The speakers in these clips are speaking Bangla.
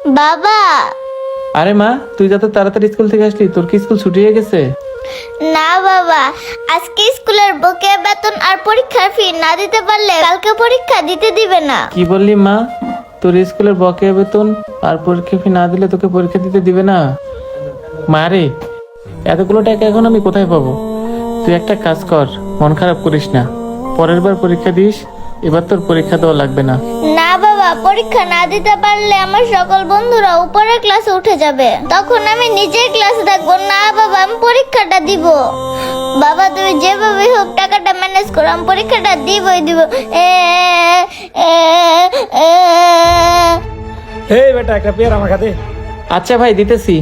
বাবা। আরে মা, তুই যত তাড়াতাড়ি স্কুল থেকে আসলি, তোর কি স্কুল ছুটি হয়ে গেছে? না বাবা, আজকে স্কুলের বকেয়া বেতন আর পরীক্ষার ফি না দিতে পারলে কালকে পরীক্ষা দিতে দিবে না। কি বললি মা? তোর স্কুলের বকেয়া বেতন আর পরীক্ষা ফি না দিলে তোকে পরীক্ষা দিতে দিবে না? মা রে, এতগুলো টাকা এখন আমি কোথায় পাবো? তুই একটা কাজ কর, মন খারাপ করিস না। পরের বার পরীক্ষা দিস, এবার তোর পরীক্ষা দেওয়া লাগবে না। না বাবা, পরীক্ষা না দিতে পারলে আমার সকল বন্ধুরা উপরের ক্লাসে উঠে যাবে, তখন আমি নিজের ক্লাসে থাকবো। না বাবা, আমি পরীক্ষাটা দিব। বাবা, তুমি যেভাবে হোক টাকাটা ম্যানেজ করো, আমি পরীক্ষাটা দিবই দিব। এই বেটা, একটা পেয়ারা আমার খাতে। আচ্ছা ভাই, দিতেছি।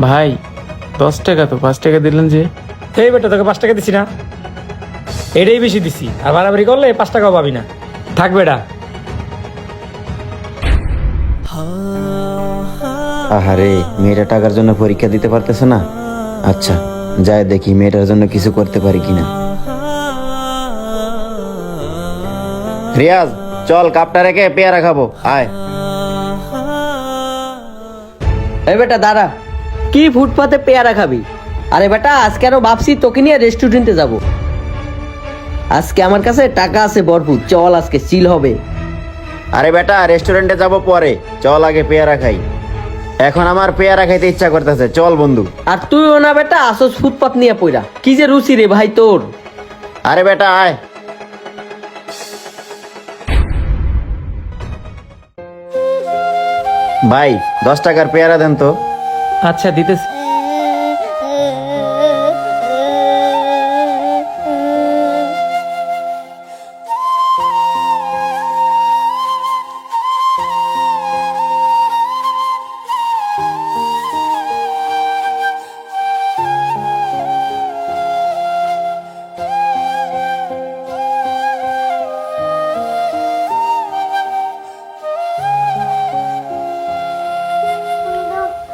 ভাই 10 টাকা তো, 5 টাকা দিলেন যে? এই বেটা, তোকে 5 টাকা দিছি না? এটাই বেশি দিছি, আর বাড়াবাড়ি করলে 5 টাকাও পাবি না। থাক বেটা। আহারে, মেয়েটা টাকার জন্য পরীক্ষা দিতে পারতেছে না। আচ্ছা, যাই দেখি মেয়েটার জন্য কিছু করতে পারি কিনা। রিয়াজ, চল কাপটা রেখে পেয়ারা খাবো, আয়। এই বেটা দাঁড়া, কি ফুটপাতে পেয়ারা খাবি? আরে বেটা, আজকে আরো ভাবছি তোকে নিয়ে রেস্টুরেন্টে যাব। আজকে আমার কাছে টাকা আছে ভরপুর, চল আজকে চিল হবে। আরে বেটা, রেস্টুরেন্টে যাব পরে, চল আগে পেয়ারা খাই। এখন আমার পেয়ারা খাইতে ইচ্ছা করতেছে, চল বন্ধু। আর তুইও না বেটা, আসস ফুটপাত নিয়ে পইরা, কি যে রুচি রে ভাই তোর। আরে বেটা আয়। ভাই 10 টাকার পেয়ারা দেন তো। আচ্ছা, দিতেছি।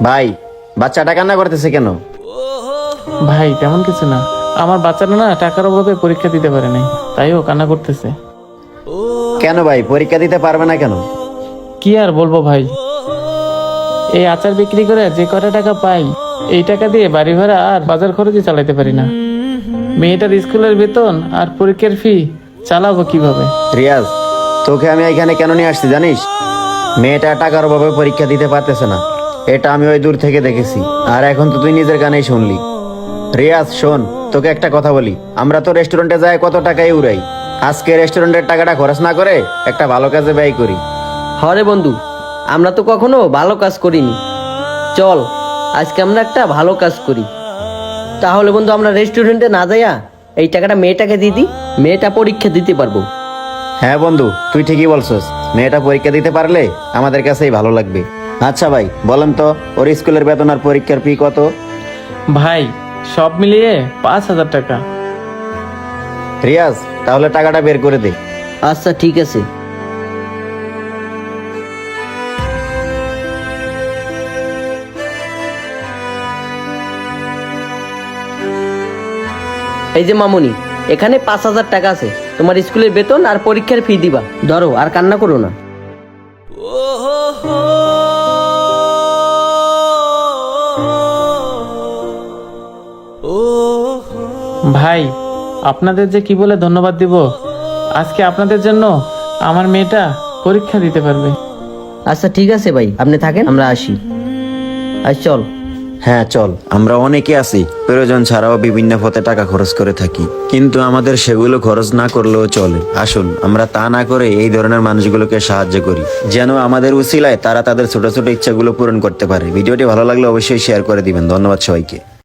ভাই, বাচ্চাটা কান্না করতেছে কেন? ভাই তেমন কিছু না, আমার বাচ্চাটা না টাকার অভাবে পরীক্ষা দিতে পারে নাই, তাই ও কান্না করতেছে। কেন ভাই, পরীক্ষা দিতে পারবে না কেন? কি আর বলবো ভাই, এই আচার বিক্রি করে যে কটা টাকা পাই, এই টাকা দিয়ে বাড়ি ভাড়া আর বাজার খরচই চালাতে পারি না। মেয়েটার স্কুলের বেতন আর পরীক্ষার ফি চালাবো কিভাবে? রিয়াজ, তোকে আমি এখানে কেন নিয়ে আসছি জানিস? মেয়েটা টাকার অভাবে পরীক্ষা দিতে পারতেছে না, এটা আমি ওই দূর থেকে দেখেছি, আর এখন তো তুই নিজের কানেই শুনলি। রিয়াজ শোন, তোকে একটা কথা বলি, আমরা তো রেস্টুরেন্টে যাই কত টাকাই উড়াই, আজকে রেস্টুরেন্টের টাকাটা খরচ না করে একটা ভালো কাজে ব্যয় করি। হরে বন্ধু, আমরা তো কখনো ভালো কাজ করিনি, চল আজকে আমরা একটা ভালো কাজ করি। তাহলে বন্ধু, আমরা রেস্টুরেন্টে না যাইয়া এই টাকাটা মেয়েটাকে দিয়ে দিই, মেয়েটা পরীক্ষা দিতে পারবো। হ্যাঁ বন্ধু, তুই ঠিকই বলছস, মেয়েটা পরীক্ষা দিতে পারলে আমাদের কাছেই ভালো লাগবে। আচ্ছা ভাই, বলেন তো ওর স্কুলের বেতন আর পরীক্ষার ফি কত? ভাই সব মিলিয়ে 5,000 টাকা। রিয়াজ, তাহলে টাকাটা বের করে দে। আচ্ছা ঠিক আছে। এই যে মামুনি, এখানে 5,000 টাকা আছে, তোমার স্কুলের বেতন আর পরীক্ষার ফি দিবা, ধরো, আর কান্না করো না। ভাই আপনাদের যে কি বলে ধন্যবাদ দিব, আজকে আপনাদের জন্য আমার মেয়েটা পরীক্ষা দিতে পারবে। আচ্ছা ঠিক আছে ভাই, আপনি থাকেন, আমরা আসি। আজ চল। হ্যাঁ চল, আমরা অনেকে আছি প্রয়োজন ছাড়াও বিভিন্ন পথে টাকা খরচ করে থাকি, কিন্তু আমাদের সেগুলো খরচ না করলেও চলে। আসুন আমরা তা না করে এই ধরনের মানুষগুলোকে সাহায্য করি, যেন আমাদের উসিলায় তারা তাদের ছোট ছোট ইচ্ছাগুলো পূরণ করতে পারে। ভিডিওটি ভালো লাগলে অবশ্যই শেয়ার করে দিবেন। ধন্যবাদ সবাইকে।